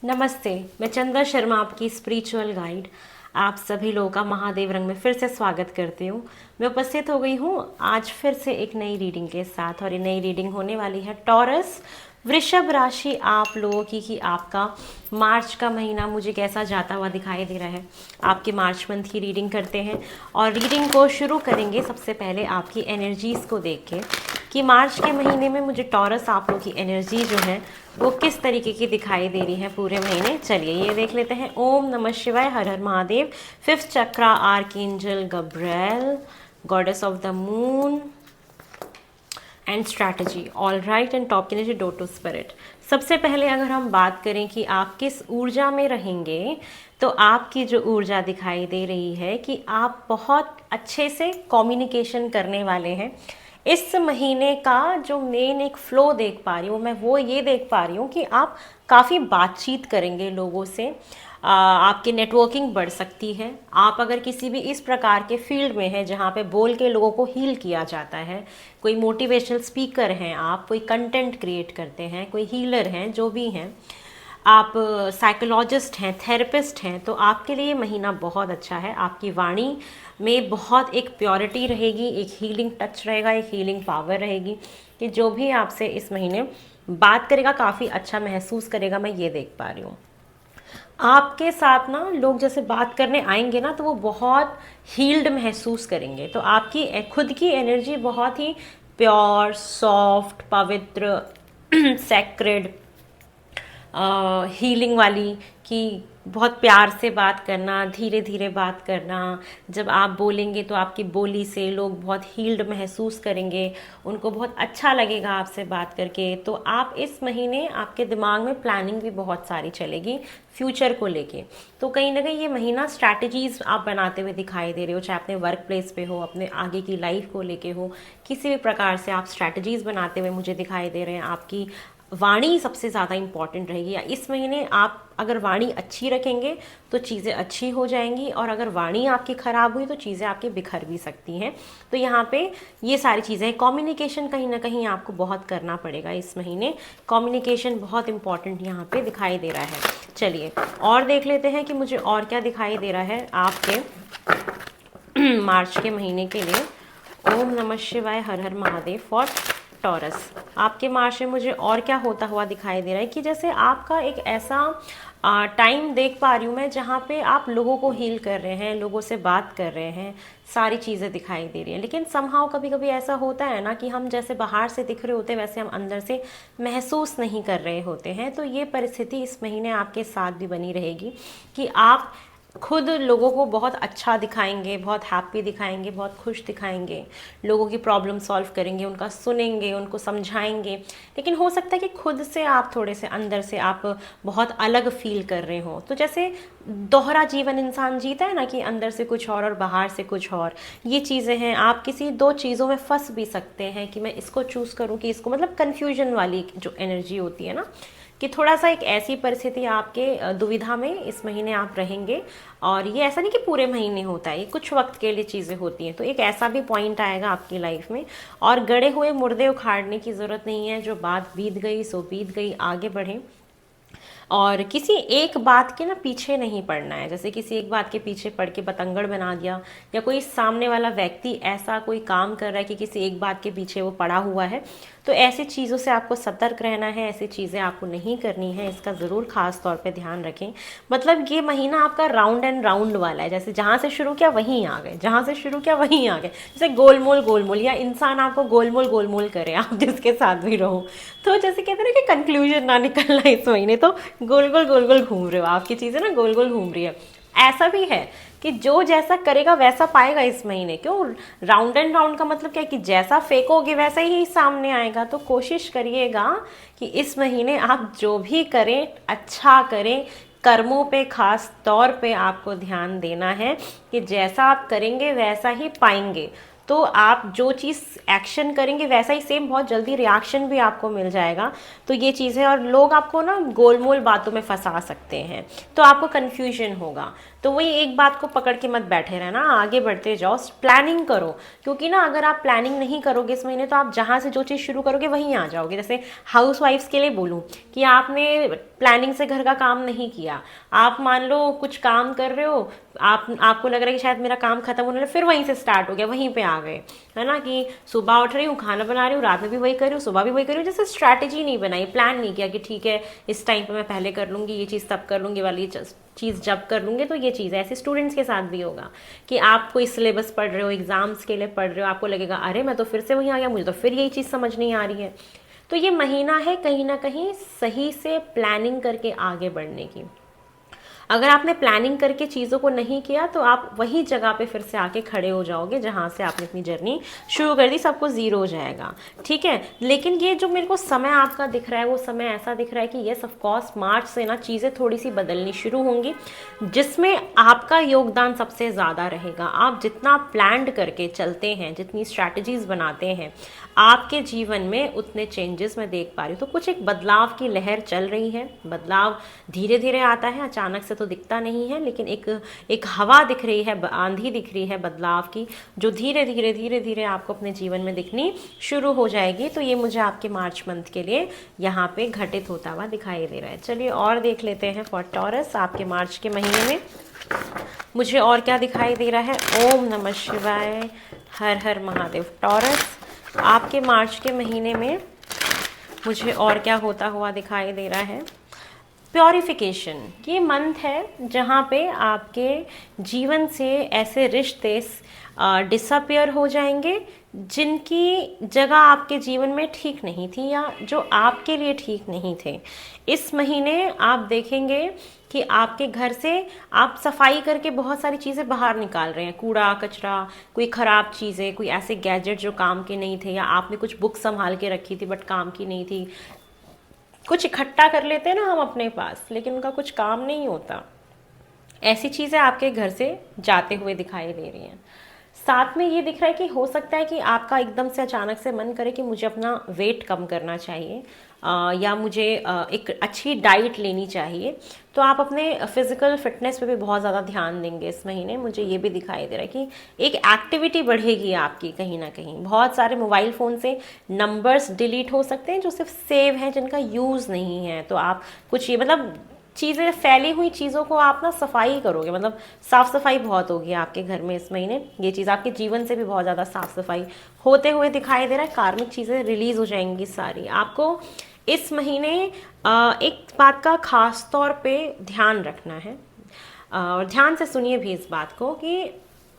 नमस्ते। मैं चंदा शर्मा, आपकी स्पिरिचुअल गाइड, आप सभी लोगों का महादेव रंग में फिर से स्वागत करती हूँ। मैं उपस्थित हो गई हूँ आज फिर से एक नई रीडिंग के साथ, और ये नई रीडिंग होने वाली है टॉरस वृषभ राशि आप लोगों की कि आपका मार्च का महीना मुझे कैसा जाता हुआ दिखाई दे रहा है। आपके मार्च मंथ की रीडिंग करते हैं और रीडिंग को शुरू करेंगे सबसे पहले आपकी एनर्जीज़ को देख के कि मार्च के महीने में मुझे टॉरस आप लोग की एनर्जी जो है वो किस तरीके की दिखाई दे रही है पूरे महीने। चलिए ये देख लेते हैं। ओम नमः शिवाय, हर हर Mahadev. Fifth chakra, archangel Gabriel, goddess of the moon and strategy. All right, and top की एनर्जी डोटो स्पिरिट। सबसे पहले अगर हम बात करें कि आप किस ऊर्जा में रहेंगे, तो आपकी जो ऊर्जा दिखाई दे रही है कि आप बहुत अच्छे से कम्युनिकेशन करने वाले हैं। इस महीने का जो मेन एक फ्लो देख पा रही हूँ मैं, वो ये देख पा रही हूँ कि आप काफ़ी बातचीत करेंगे लोगों से। आपकी नेटवर्किंग बढ़ सकती है। आप अगर किसी भी इस प्रकार के फील्ड में हैं जहाँ पे बोल के लोगों को हील किया जाता है, कोई मोटिवेशनल स्पीकर हैं आप, कोई कंटेंट क्रिएट करते हैं, कोई हीलर हैं, जो भी हैं आप, साइकोलॉजिस्ट हैं, थेरेपिस्ट हैं, तो आपके लिए महीना बहुत अच्छा है। आपकी वाणी में बहुत एक प्योरिटी रहेगी, एक हीलिंग टच रहेगा, एक हीलिंग पावर रहेगी कि जो भी आपसे इस महीने बात करेगा काफ़ी अच्छा महसूस करेगा। मैं ये देख पा रही हूँ आपके साथ ना लोग जैसे बात करने आएंगे ना, तो वो बहुत हील्ड महसूस करेंगे। तो आपकी खुद की एनर्जी बहुत ही प्योर, सॉफ्ट, पवित्र, सेक्रेड, हीलिंग वाली, कि बहुत प्यार से बात करना, धीरे धीरे बात करना। जब आप बोलेंगे तो आपकी बोली से लोग बहुत हील्ड महसूस करेंगे, उनको बहुत अच्छा लगेगा आपसे बात करके। तो आप इस महीने आपके दिमाग में प्लानिंग भी बहुत सारी चलेगी फ्यूचर को लेके। तो कहीं ना कहीं ये महीना स्ट्रैटेजीज आप बनाते हुए दिखाई दे रहे हो, चाहे अपने वर्क प्लेस पे हो, अपने आगे की लाइफ को लेके हो, किसी भी प्रकार से आप स्ट्रैटेजीज बनाते हुए मुझे दिखाई दे रहे हैं। आपकी वाणी सबसे ज़्यादा इम्पॉर्टेंट रहेगी। इस महीने आप अगर वाणी अच्छी रखेंगे तो चीज़ें अच्छी हो जाएंगी, और अगर वाणी आपकी ख़राब हुई तो चीज़ें आपकी बिखर भी सकती हैं। तो यहाँ पे ये सारी चीज़ें, कम्युनिकेशन कहीं ना कहीं आपको बहुत करना पड़ेगा इस महीने। कम्युनिकेशन बहुत इंपॉर्टेंट यहाँ पे दिखाई दे रहा है। चलिए और देख लेते हैं कि मुझे और क्या दिखाई दे रहा है आपके मार्च के महीने के लिए। ओम नमः शिवाय, हर हर महादेव। फॉर टॉरस आपके मार्च में मुझे और क्या होता हुआ दिखाई दे रहा है कि जैसे आपका एक ऐसा टाइम देख पा रही हूँ मैं जहाँ पे आप लोगों को हील कर रहे हैं, लोगों से बात कर रहे हैं, सारी चीज़ें दिखाई दे रही हैं। लेकिन समहाउ कभी कभी ऐसा होता है ना कि हम जैसे बाहर से दिख रहे होते हैं वैसे हम अंदर से महसूस नहीं कर रहे होते हैं। तो ये परिस्थिति इस महीने आपके साथ भी बनी रहेगी कि आप खुद लोगों को बहुत अच्छा दिखाएंगे, बहुत हैप्पी दिखाएंगे, बहुत खुश दिखाएंगे, लोगों की प्रॉब्लम सॉल्व करेंगे, उनका सुनेंगे, उनको समझाएंगे। लेकिन हो सकता है कि खुद से आप थोड़े से अंदर से आप बहुत अलग फील कर रहे हो। तो जैसे दोहरा जीवन इंसान जीता है ना, कि अंदर से कुछ और बाहर से कुछ और, ये चीज़ें हैं। आप किसी दो चीज़ों में फंस भी सकते हैं कि मैं इसको चूज़ करूँ कि इसको, मतलब कन्फ्यूजन वाली जो एनर्जी होती है ना, कि थोड़ा सा एक ऐसी परिस्थिति आपके दुविधा में इस महीने आप रहेंगे। और ये ऐसा नहीं कि पूरे महीने होता है, ये कुछ वक्त के लिए चीज़ें होती हैं। तो एक ऐसा भी पॉइंट आएगा आपकी लाइफ में, और गड़े हुए मुर्दे उखाड़ने की ज़रूरत नहीं है। जो बात बीत गई सो बीत गई, आगे बढ़ें। और किसी एक बात के ना पीछे नहीं पड़ना है। जैसे किसी एक बात के पीछे पड़ के बतंगड़ बना दिया, या कोई सामने वाला व्यक्ति ऐसा कोई काम कर रहा है कि किसी एक बात के पीछे वो पड़ा हुआ है, तो ऐसी चीज़ों से आपको सतर्क रहना है। ऐसी चीज़ें आपको नहीं करनी है, इसका ज़रूर खास तौर पे ध्यान रखें। मतलब ये महीना आपका राउंड एंड राउंड वाला है। जैसे जहाँ से शुरू किया वहीं आ गए, जहाँ से शुरू किया वहीं आ गए। जैसे गोलमोल गोलमोल, या इंसान आपको गोलमोल गोलमोल करे, आप जिसके साथ भी रहो। तो जैसे कहते हैं ना कि कंक्लूजन ना निकलना इस महीने, तो गोल गोल गोल गोल घूम रहे हो, आपकी चीज़ें ना गोल गोल घूम रही है। ऐसा भी है कि जो जैसा करेगा वैसा पाएगा इस महीने। क्यों, राउंड एंड राउंड का मतलब क्या है कि जैसा फेंकोगे वैसा ही सामने आएगा। तो कोशिश करिएगा कि इस महीने आप जो भी करें अच्छा करें। कर्मों पे खास तौर पे आपको ध्यान देना है कि जैसा आप करेंगे वैसा ही पाएंगे। तो आप जो चीज़ एक्शन करेंगे वैसा ही सेम बहुत जल्दी रिएक्शन भी आपको मिल जाएगा। तो ये चीज़ है, और लोग आपको ना गोलमोल बातों में फंसा सकते हैं, तो आपको कन्फ्यूजन होगा। तो वही एक बात को पकड़ के मत बैठे रहना, आगे बढ़ते जाओ, प्लानिंग करो। क्योंकि ना अगर आप प्लानिंग नहीं करोगे इस महीने, तो आप जहाँ से जो चीज़ शुरू करोगे वहीं आ जाओगे। जैसे हाउस वाइफ्स के लिए बोलूँ कि आपने प्लानिंग से घर का काम नहीं किया, आप मान लो कुछ काम कर रहे हो, आपको लग रहा है कि शायद मेरा काम खत्म होने लगा, फिर वहीं से स्टार्ट हो गया, वहीं पे आ गए, है ना, कि सुबह उठ रही हूँ, खाना बना रही हूँ, रात में भी वही कर रही हूँ, सुबह भी वही कर रही हूँ। जैसे स्ट्रैटेजी नहीं बनाई, प्लान नहीं किया कि ठीक है इस टाइम पे मैं पहले कर लूँगी ये चीज़, तब कर लूँगी वाली चीज़ जब कर लूँगी। तो ये चीज़ है, ऐसे स्टूडेंट्स के साथ भी होगा कि आप कोई सिलेबस पढ़ रहे हो, एग्जाम्स के लिए पढ़ रहे हो, आपको लगेगा अरे मैं तो फिर से वहीं आ गया, मुझे तो फिर यही चीज़ समझ नहीं आ रही है। तो ये महीना है कहीं ना कहीं सही से प्लानिंग करके आगे बढ़ने की। अगर आपने प्लानिंग करके चीज़ों को नहीं किया तो आप वही जगह पे फिर से आके खड़े हो जाओगे जहाँ से आपने अपनी जर्नी शुरू कर दी, सब कुछ ज़ीरो हो जाएगा। ठीक है, लेकिन ये जो मेरे को समय आपका दिख रहा है वो समय ऐसा दिख रहा है कि येस ऑफ कोर्स मार्च से ना चीज़ें थोड़ी सी बदलनी शुरू होंगी, जिसमें आपका योगदान सबसे ज़्यादा रहेगा। आप जितना प्लान्ड करके चलते हैं, जितनी स्ट्रैटेजीज बनाते हैं, आपके जीवन में उतने चेंजेस मैं देख पा रही हूँ। तो कुछ एक बदलाव की लहर चल रही है, बदलाव धीरे धीरे आता है, अचानक से तो दिखता नहीं है, लेकिन एक हवा दिख रही है, आंधी दिख रही है बदलाव की, जो धीरे धीरे धीरे धीरे आपको अपने जीवन में दिखनी शुरू हो जाएगी। तो ये मुझे आपके मार्च मंथ के लिए यहाँ पे घटित होता हुआ दिखाई दे रहा है। चलिए और देख लेते हैं फॉर टॉरस आपके मार्च के महीने में मुझे और क्या दिखाई दे रहा है। ओम नमः शिवाय, हर हर महादेव। टॉरस आपके मार्च के महीने में मुझे और क्या होता हुआ दिखाई दे रहा है। प्योरिफिकेशन, ये मंथ है जहाँ पे आपके जीवन से ऐसे रिश्ते डिसअपियर हो जाएंगे जिनकी जगह आपके जीवन में ठीक नहीं थी या जो आपके लिए ठीक नहीं थे। इस महीने आप देखेंगे कि आपके घर से आप सफाई करके बहुत सारी चीज़ें बाहर निकाल रहे हैं, कूड़ा कचरा, कोई ख़राब चीज़ें, कोई ऐसे गैजेट जो काम के नहीं थे, या आपने कुछ बुक संभाल के रखी थी बट काम की नहीं थी। कुछ इकट्ठा कर लेते हैं ना हम अपने पास, लेकिन उनका कुछ काम नहीं होता। ऐसी चीज़ें आपके घर से जाते हुए दिखाई दे रही हैं। साथ में ये दिख रहा है कि हो सकता है कि आपका एकदम से अचानक से मन करे कि मुझे अपना वेट कम करना चाहिए, या मुझे एक अच्छी डाइट लेनी चाहिए। तो आप अपने फिजिकल फिटनेस पे भी बहुत ज़्यादा ध्यान देंगे इस महीने। मुझे ये भी दिखाई दे रहा है कि एक एक्टिविटी बढ़ेगी आपकी कहीं ना कहीं। बहुत सारे मोबाइल फ़ोन से नंबर्स डिलीट हो सकते हैं जो सिर्फ सेव हैं, जिनका यूज़ नहीं है। तो आप कुछ ये मतलब चीज़ें, फैली हुई चीज़ों को आप ना सफाई करोगे, मतलब साफ़ सफाई बहुत होगी आपके घर में इस महीने। ये चीज़ आपके जीवन से भी बहुत ज़्यादा साफ़ सफाई होते हुए दिखाई दे रहा है। कार्मिक चीज़ें रिलीज़ हो जाएंगी सारी। आपको इस महीने एक बात का खास तौर पे ध्यान रखना है, और ध्यान से सुनिए भी इस बात को कि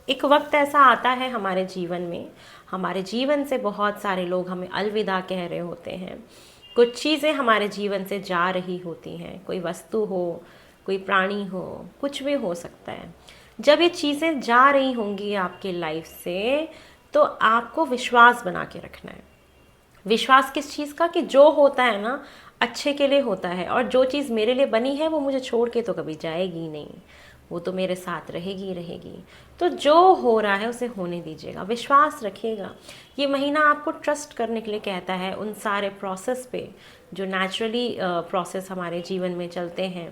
एक वक्त ऐसा आता है हमारे जीवन में, हमारे जीवन से बहुत सारे लोग हमें अलविदा कह रहे होते हैं। कुछ चीज़ें हमारे जीवन से जा रही होती हैं, कोई वस्तु हो, कोई प्राणी हो, कुछ भी हो सकता है। जब ये चीज़ें जा रही होंगी आपके लाइफ से, तो आपको विश्वास बना के रखना है। विश्वास किस चीज़ का, कि जो होता है ना अच्छे के लिए होता है, और जो चीज़ मेरे लिए बनी है वो मुझे छोड़ के तो कभी जाएगी नहीं, वो तो मेरे साथ रहेगी ही रहेगी। तो जो हो रहा है उसे होने दीजिएगा, विश्वास रखिएगा। ये महीना आपको ट्रस्ट करने के लिए कहता है उन सारे प्रोसेस पे जो नेचुरली प्रोसेस हमारे जीवन में चलते हैं।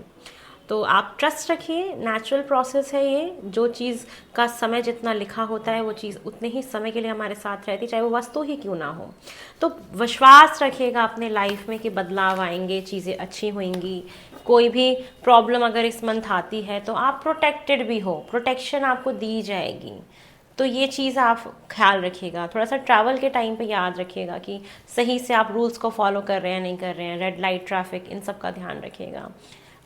तो आप ट्रस्ट रखिए, नेचुरल प्रोसेस है ये। जो चीज़ का समय जितना लिखा होता है वो चीज़ उतने ही समय के लिए हमारे साथ रहती, चाहे वो वस्तु ही क्यों ना हो। तो विश्वास रखिएगा अपने लाइफ में कि बदलाव आएंगे, चीज़ें अच्छी होंगी। कोई भी प्रॉब्लम अगर इस मंथ आती है तो आप प्रोटेक्टेड भी हो, प्रोटेक्शन आपको दी जाएगी। तो ये चीज़ आप ख्याल रखिएगा। थोड़ा सा ट्रैवल के टाइम पे याद रखिएगा कि सही से आप रूल्स को फॉलो कर रहे हैं नहीं कर रहे हैं, रेड लाइट ट्रैफिक, इन सब का ध्यान रखिएगा।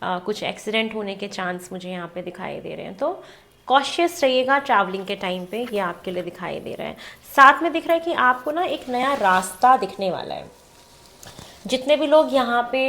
कुछ एक्सीडेंट होने के चांस मुझे यहाँ पे दिखाई दे रहे हैं, तो कॉशियस रहिएगा ट्रैवलिंग के टाइम पे, ये आपके लिए दिखाई दे रहा है। साथ में दिख रहा है कि आपको ना एक नया रास्ता दिखने वाला है। जितने भी लोग यहाँ पे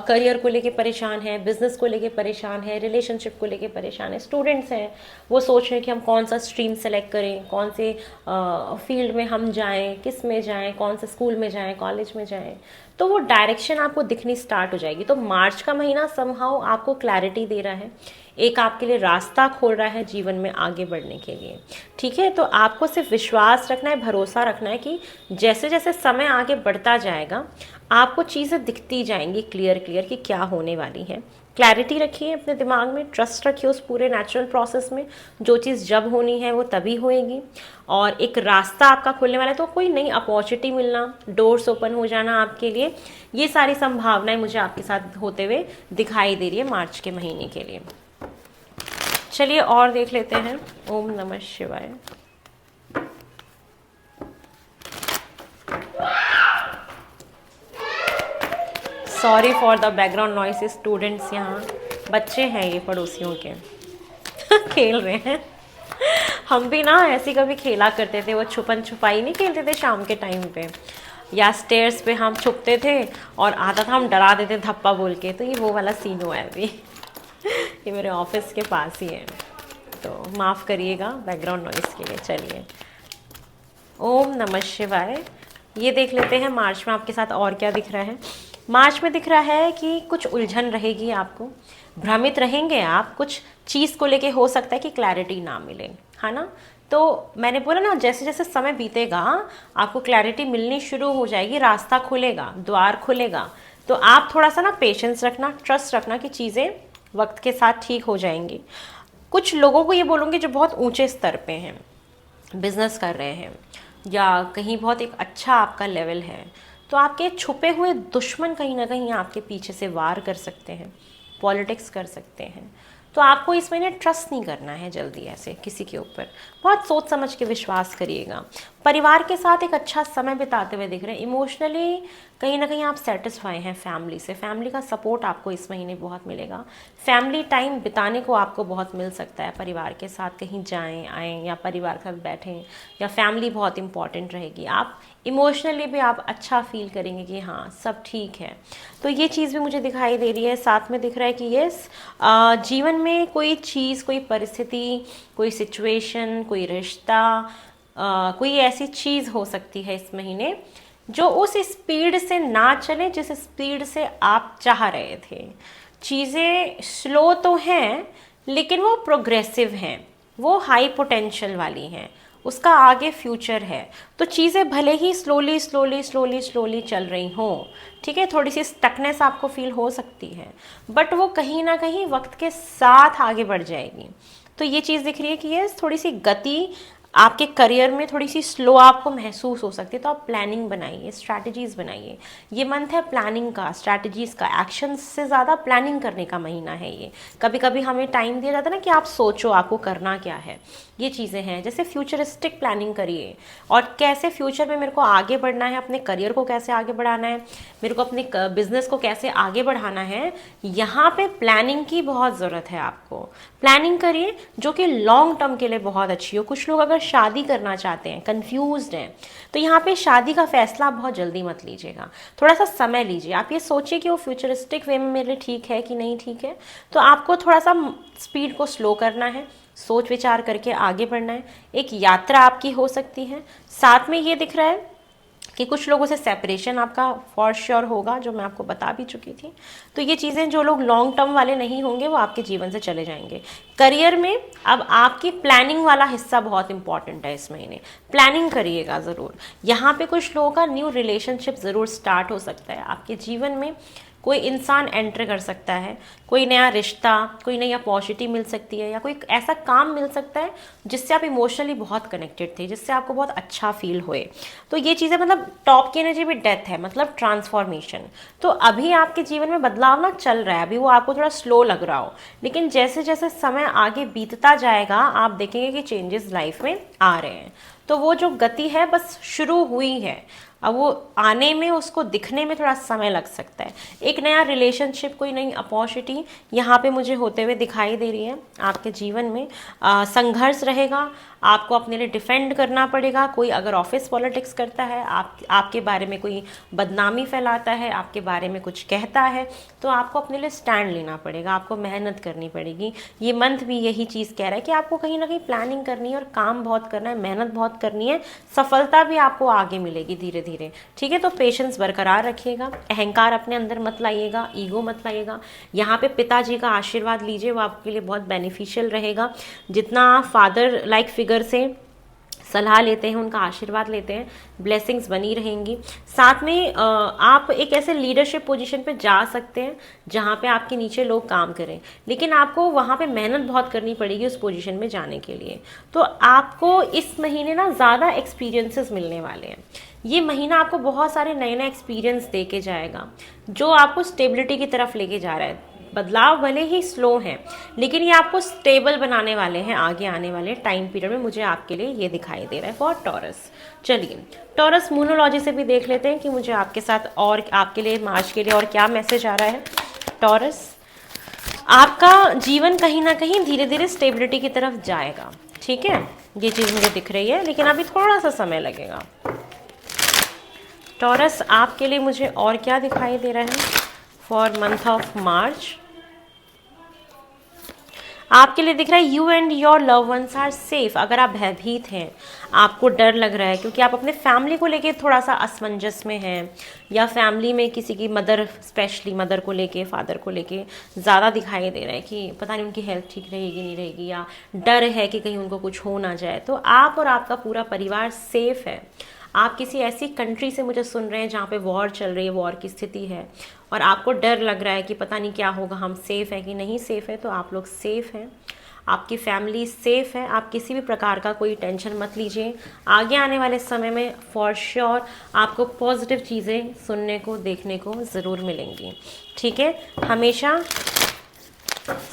करियर को लेके परेशान हैं, बिजनेस को लेके परेशान हैं, रिलेशनशिप को लेके परेशान हैं, स्टूडेंट्स हैं, वो सोच रहे हैं कि हम कौन सा स्ट्रीम सेलेक्ट करें, कौन से फील्ड में हम जाएं, किस में जाएं, कौन से स्कूल में जाएं, कॉलेज में जाएं, तो वो डायरेक्शन आपको दिखनी स्टार्ट हो जाएगी। तो मार्च का महीना समहाउ आपको क्लैरिटी दे रहा है, एक आपके लिए रास्ता खोल रहा है जीवन में आगे बढ़ने के लिए। ठीक है, तो आपको सिर्फ विश्वास रखना है, भरोसा रखना है कि जैसे जैसे समय आगे बढ़ता जाएगा आपको चीज़ें दिखती जाएंगी क्लियर क्लियर कि क्या होने वाली है। क्लैरिटी रखिए अपने दिमाग में, ट्रस्ट रखिए उस पूरे नेचुरल प्रोसेस में, जो चीज़ जब होनी है वो तभी होएगी। और एक रास्ता आपका खुलने वाला है, तो कोई नई अपॉर्चुनिटी मिलना, डोर्स ओपन हो जाना आपके लिए, ये सारी संभावनाएं मुझे आपके साथ होते हुए दिखाई दे रही है मार्च के महीने के लिए। चलिए और देख लेते हैं। ओम नमः शिवाय। Sorry for the background noise, students यहाँ बच्चे हैं ये पड़ोसियों के खेल रहे हैं। हम भी ना ऐसी कभी खेला करते थे, वो छुपन छुपाई नहीं खेलते थे शाम के टाइम पे, या स्टेयर्स पे हम छुपते थे और आता था हम डरा देते धप्पा बोल के। तो ये वो वाला सीन हुआ है अभी ये मेरे ऑफिस के पास ही है, तो माफ़ करिएगा बैकग्राउंड नॉइस के लिए। चलिए ओम नमः शिवाय। ये देख लेते हैं मार्च में आपके साथ और क्या दिख रहा है। मार्च में दिख रहा है कि कुछ उलझन रहेगी, आपको भ्रमित रहेंगे आप, कुछ चीज़ को लेके हो सकता है कि क्लैरिटी ना मिले, है ना। तो मैंने बोला ना जैसे जैसे समय बीतेगा आपको क्लैरिटी मिलनी शुरू हो जाएगी, रास्ता खुलेगा, द्वार खुलेगा। तो आप थोड़ा सा ना पेशेंस रखना, ट्रस्ट रखना कि चीज़ें वक्त के साथ ठीक हो जाएंगी। कुछ लोगों को ये बोलूँगी जो बहुत ऊंचे स्तर पे हैं, बिजनेस कर रहे हैं या कहीं बहुत एक अच्छा आपका लेवल है, तो आपके छुपे हुए दुश्मन कहीं ना कहीं आपके पीछे से वार कर सकते हैं, पॉलिटिक्स कर सकते हैं। तो आपको इस महीने ट्रस्ट नहीं करना है जल्दी ऐसे किसी के ऊपर, बहुत सोच समझ के विश्वास करिएगा। परिवार के साथ एक अच्छा समय बिताते हुए दिख रहे हैं। इमोशनली कहीं ना कहीं आप सेटिस्फाई हैं फैमिली से, फैमिली का सपोर्ट आपको इस महीने बहुत मिलेगा। फैमिली टाइम बिताने को आपको बहुत मिल सकता है, परिवार के साथ कहीं जाएं आएँ या परिवार के साथ बैठें, या फैमिली बहुत इंपॉर्टेंट रहेगी। आप इमोशनली भी आप अच्छा फील करेंगे कि हाँ सब ठीक है। तो ये चीज़ भी मुझे दिखाई दे रही है। साथ में दिख रहा है कि यस, जीवन में कोई चीज़, कोई परिस्थिति, कोई सिचुएशन, कोई रिश्ता, कोई ऐसी चीज़ हो सकती है इस महीने जो उस स्पीड से ना चले जिस स्पीड से आप चाह रहे थे। चीज़ें स्लो तो हैं लेकिन वो प्रोग्रेसिव हैं, वो हाई पोटेंशियल वाली हैं, उसका आगे फ्यूचर है। तो चीज़ें भले ही स्लोली स्लोली स्लोली स्लोली चल रही हों, ठीक है, थोड़ी सी स्टकनेस आपको फील हो सकती है, बट वो कहीं ना कहीं वक्त के साथ आगे बढ़ जाएगी। तो ये चीज़ दिख रही है कि ये थोड़ी सी गति आपके करियर में थोड़ी सी स्लो आपको महसूस हो सकती है। तो आप प्लानिंग बनाइए, स्ट्रैटेजीज बनाइए। ये मंथ है प्लानिंग का, स्ट्रैटेजीज का, एक्शन से ज़्यादा प्लानिंग करने का महीना है ये। कभी कभी हमें टाइम दिया जाता है ना कि आप सोचो आपको करना क्या है, ये चीज़ें हैं। जैसे फ्यूचरिस्टिक प्लानिंग करिए, और कैसे फ्यूचर में मेरे को आगे बढ़ना है, अपने करियर को कैसे आगे बढ़ाना है, मेरे को अपने बिजनेस को कैसे आगे बढ़ाना है, यहाँ पे प्लानिंग की बहुत ज़रूरत है आपको। प्लानिंग करिए जो कि लॉन्ग टर्म के लिए बहुत अच्छी हो। कुछ लोग अगर शादी करना चाहते हैं, कंफ्यूज्ड हैं, तो यहाँ पे शादी का फैसला आप बहुत जल्दी मत लीजिएगा, थोड़ा सा समय लीजिए। आप ये सोचिए कि वो फ्यूचरिस्टिक वे में मेरे लिए ठीक है कि नहीं ठीक है। तो आपको थोड़ा सा स्पीड को स्लो करना है, सोच विचार करके आगे बढ़ना है। एक यात्रा आपकी हो सकती है। साथ में ये दिख रहा है कि कुछ लोगों से सेपरेशन आपका फॉर श्योर होगा, जो मैं आपको बता भी चुकी थी। तो ये चीज़ें जो लोग लॉन्ग टर्म वाले नहीं होंगे वो आपके जीवन से चले जाएंगे। करियर में अब आपकी प्लानिंग वाला हिस्सा बहुत इंपॉर्टेंट है इस महीने, प्लानिंग करिएगा ज़रूर। यहाँ पे कुछ लोगों का न्यू रिलेशनशिप ज़रूर स्टार्ट हो सकता है आपके जीवन में। कोई इंसान एंटर कर सकता है, कोई नया रिश्ता, कोई नई अपॉर्चुनिटी मिल सकती है, या कोई ऐसा काम मिल सकता है जिससे आप इमोशनली बहुत कनेक्टेड थे, जिससे आपको बहुत अच्छा फील हुए। तो ये चीज़ें, मतलब टॉप की एनर्जी भी डेथ है, मतलब ट्रांसफॉर्मेशन। तो अभी आपके जीवन में बदलाव ना चल रहा है, अभी वो आपको थोड़ा स्लो लग रहा हो, लेकिन जैसे जैसे समय आगे बीतता जाएगा आप देखेंगे कि चेंजेस लाइफ में आ रहे हैं। तो वो जो गति है बस शुरू हुई है, अब वो आने में, उसको दिखने में थोड़ा समय लग सकता है। एक नया रिलेशनशिप, कोई नई अपॉर्चुनिटी यहाँ पे मुझे होते हुए दिखाई दे रही है आपके जीवन में। संघर्ष रहेगा, आपको अपने लिए डिफेंड करना पड़ेगा। कोई अगर ऑफिस पॉलिटिक्स करता है, आपके बारे में कोई बदनामी फैलाता है, आपके बारे में कुछ कहता है, तो आपको अपने लिए स्टैंड लेना पड़ेगा, आपको मेहनत करनी पड़ेगी। ये मंथ भी यही चीज़ कह रहा है कि आपको कहीं ना कहीं प्लानिंग करनी है और काम बहुत करना है, मेहनत बहुत करनी है। सफलता भी आपको आगे मिलेगी धीरे धीरे। ठीक है, तो पेशेंस बरकरार रखिएगा, अहंकार अपने अंदर मत लाइएगा, ईगो मत लाइएगा। यहाँ पे पिताजी का आशीर्वाद लीजिए, वो आपके लिए बहुत बेनिफिशियल रहेगा। जितना आप फादर लाइक फिगर से सलाह लेते हैं, उनका आशीर्वाद लेते हैं, ब्लेसिंग्स बनी रहेंगी। साथ में आप एक ऐसे लीडरशिप पोजीशन पे जा सकते हैं जहाँ पे आपके नीचे लोग काम करें, लेकिन आपको वहाँ पे मेहनत बहुत करनी पड़ेगी उस पोजीशन में जाने के लिए। तो आपको इस महीने ना ज़्यादा एक्सपीरियंसेस मिलने वाले हैं। ये महीना आपको बहुत सारे नए नए एक्सपीरियंस दे के जाएगा, जो आपको स्टेबिलिटी की तरफ लेके जा रहा है। बदलाव भले ही स्लो हैं, लेकिन ये आपको स्टेबल बनाने वाले हैं आगे आने वाले टाइम पीरियड में। मुझे आपके लिए ये दिखाई दे रहा है फॉर टॉरस। चलिए टॉरस मूनोलॉजी से भी देख लेते हैं कि मुझे आपके साथ और आपके लिए मार्च के लिए और क्या मैसेज आ रहा है। टॉरस, आपका जीवन कहीं ना कहीं धीरे धीरे स्टेबिलिटी की तरफ जाएगा। ठीक है, ये चीज़ मुझे दिख रही है, लेकिन अभी थोड़ा सा समय लगेगा। टॉरस, आपके लिए मुझे और क्या दिखाई दे रहा है फॉर मंथ ऑफ मार्च? आपके लिए दिख रहा है you and your love ones are safe. अगर आप भयभीत हैं, आपको डर लग रहा है क्योंकि आप अपने फैमिली को लेके थोड़ा सा असमंजस में हैं, या फैमिली में किसी की मदर, स्पेशली मदर को लेके, फादर को लेके ज़्यादा दिखाई दे रहा है कि पता नहीं उनकी हेल्थ ठीक रहेगी नहीं रहेगी, या डर है कि कहीं उनको कुछ हो ना जाए, तो आप और आपका पूरा परिवार सेफ है। आप किसी ऐसी कंट्री से मुझे सुन रहे हैं जहाँ पे वॉर चल रही है, वॉर की स्थिति है, और आपको डर लग रहा है कि पता नहीं क्या होगा, हम सेफ़ हैं कि नहीं सेफ़ है। तो आप लोग सेफ़ हैं, आपकी फैमिली सेफ़ है। आप किसी भी प्रकार का कोई टेंशन मत लीजिए। आगे आने वाले समय में फॉर श्योर आपको पॉजिटिव चीज़ें सुनने को, देखने को ज़रूर मिलेंगी। ठीक है, हमेशा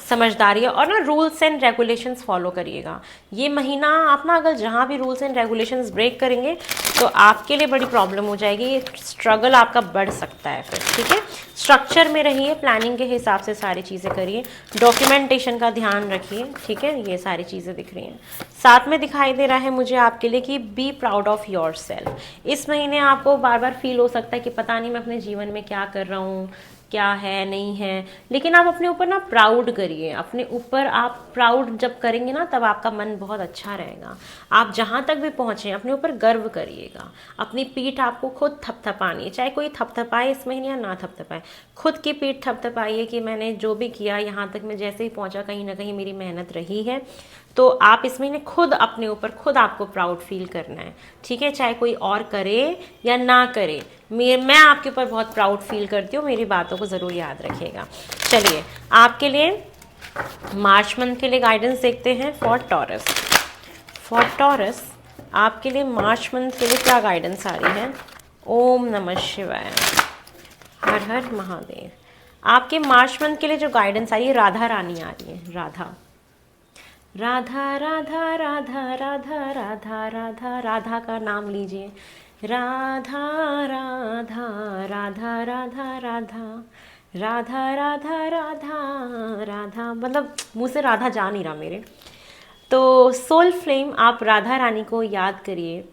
समझदारी और ना रूल्स एंड रेगुलेशंस फॉलो करिएगा। ये महीना आप ना अगर जहाँ भी रूल्स एंड रेगुलेशंस ब्रेक करेंगे तो आपके लिए बड़ी प्रॉब्लम हो जाएगी, स्ट्रगल आपका बढ़ सकता है फिर। ठीक है, स्ट्रक्चर में रहिए, प्लानिंग के हिसाब से सारी चीज़ें करिए, डॉक्यूमेंटेशन का ध्यान रखिए। ठीक है, ये सारी चीज़ें दिख रही हैं। साथ में दिखाई दे रहा है मुझे आपके लिए कि be proud of your self. इस महीने आपको बार बार फील हो सकता है कि पता नहीं मैं अपने जीवन में क्या कर रहा हूँ, क्या है नहीं है, लेकिन आप अपने ऊपर ना प्राउड करिए। अपने ऊपर आप प्राउड जब करेंगे ना, तब आपका मन बहुत अच्छा रहेगा। आप जहाँ तक भी पहुँचे अपने ऊपर गर्व करिएगा। अपनी पीठ आपको खुद थपथपानी है, चाहे कोई थपथपाए इस महीने या ना थपथपाए, खुद की पीठ थपथपाइए कि मैंने जो भी किया, यहाँ तक मैं जैसे ही पहुँचा कहीं ना कहीं मेरी मेहनत रही है। तो आप इस महीने खुद अपने ऊपर, खुद आपको प्राउड फील करना है। ठीक है, चाहे कोई और करे या ना करे, मैं आपके ऊपर बहुत प्राउड फील करती हूँ। मेरी बातों को ज़रूर याद रखिएगा। चलिए आपके लिए मार्च मंथ के लिए गाइडेंस देखते हैं फॉर टॉरस। फॉर टॉरस आपके लिए मार्च मंथ के लिए क्या गाइडेंस आ रही है? ओम नमः शिवाय, हर हर महादेव। आपके मार्च मंथ के लिए जो गाइडेंस आ रही है, राधा रानी आ रही है। राधा राधा राधा राधा राधा राधा राधा, राधा का नाम लीजिए। राधा राधा राधा राधा राधा राधा राधा राधा राधा, मतलब मुँह से राधा जा नहीं रहा मेरे। तो सोल फ्लेम, आप राधा रानी को याद करिए।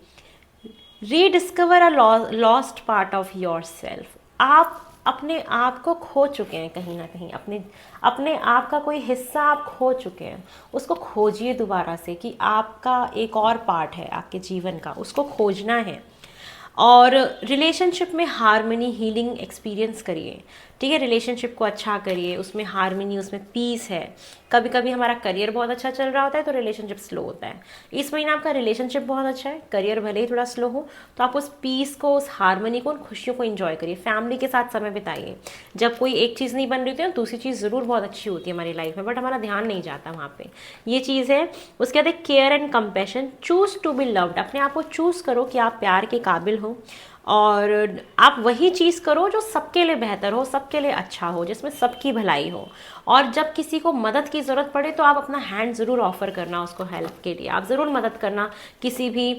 Rediscover a lost part of your self. आप अपने आप को खो चुके हैं कहीं ना कहीं, अपने आप का कोई हिस्सा आप खो चुके हैं। उसको खोजिए दोबारा से कि आपका एक और पार्ट है आपके जीवन का, उसको खोजना है। और रिलेशनशिप में हार्मनी, हीलिंग एक्सपीरियंस करिए। ठीक है, रिलेशनशिप को अच्छा करिए, उसमें हार्मनी, उसमें पीस है। कभी कभी हमारा करियर बहुत अच्छा चल रहा होता है तो रिलेशनशिप स्लो होता है। इस महीने आपका रिलेशनशिप बहुत अच्छा है, करियर भले ही थोड़ा स्लो हो, तो आप उस पीस को, उस हार्मनी को, उन खुशियों को एंजॉय करिए। फैमिली के साथ समय बिताइए। जब कोई एक चीज़ नहीं बन रही होती है, दूसरी चीज़ ज़रूर बहुत अच्छी होती है हमारी लाइफ में, बट हमारा ध्यान नहीं जाता वहाँ पे। ये चीज़ है। उसके बाद एक care and compassion, choose to be loved. अपने आप को चूज़ करो कि आप प्यार के काबिल हो, और आप वही चीज़ करो जो सबके लिए बेहतर हो, सबके लिए अच्छा हो, जिसमें सबकी भलाई हो। और जब किसी को मदद की ज़रूरत पड़े तो आप अपना हैंड ज़रूर ऑफ़र करना उसको, हेल्प के लिए आप ज़रूर मदद करना। किसी भी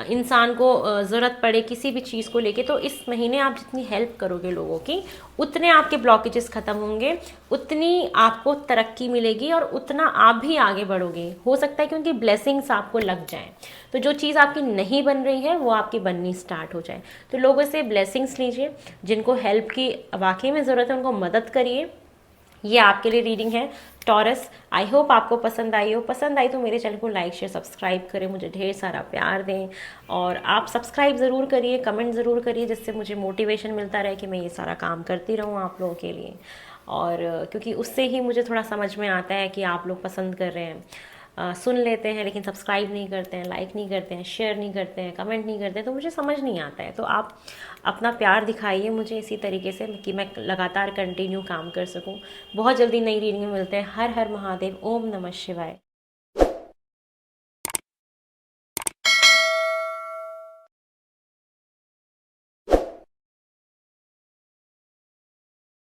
इंसान को ज़रूरत पड़े किसी भी चीज़ को लेके, तो इस महीने आप जितनी हेल्प करोगे लोगों की, उतने आपके ब्लॉकेजेस ख़त्म होंगे, उतनी आपको तरक्की मिलेगी, और उतना आप भी आगे बढ़ोगे। हो सकता है कि उनकी ब्लेसिंग्स आपको लग जाएं, तो जो चीज़ आपकी नहीं बन रही है वो आपकी बननी स्टार्ट हो जाए। तो लोगों से ब्लेसिंग्स लीजिए, जिनको हेल्प की वाकई में ज़रूरत है उनको मदद करिए। ये आपके लिए रीडिंग है टॉरस। आई होप आपको पसंद आई हो। पसंद आई तो मेरे चैनल को लाइक शेयर सब्सक्राइब करें, मुझे ढेर सारा प्यार दें। और आप सब्सक्राइब ज़रूर करिए, कमेंट ज़रूर करिए, जिससे मुझे मोटिवेशन मिलता रहे कि मैं ये सारा काम करती रहूँ आप लोगों के लिए। और क्योंकि उससे ही मुझे थोड़ा समझ में आता है कि आप लोग पसंद कर रहे हैं। सुन लेते हैं लेकिन सब्सक्राइब नहीं करते हैं, लाइक नहीं करते हैं, शेयर नहीं करते हैं, कमेंट नहीं करते हैं, तो मुझे समझ नहीं आता है। तो आप अपना प्यार दिखाइए मुझे इसी तरीके से कि मैं लगातार कंटिन्यू काम कर सकूं। बहुत जल्दी नई रीडिंग में मिलते हैं। हर हर महादेव। ओम नमः शिवाय।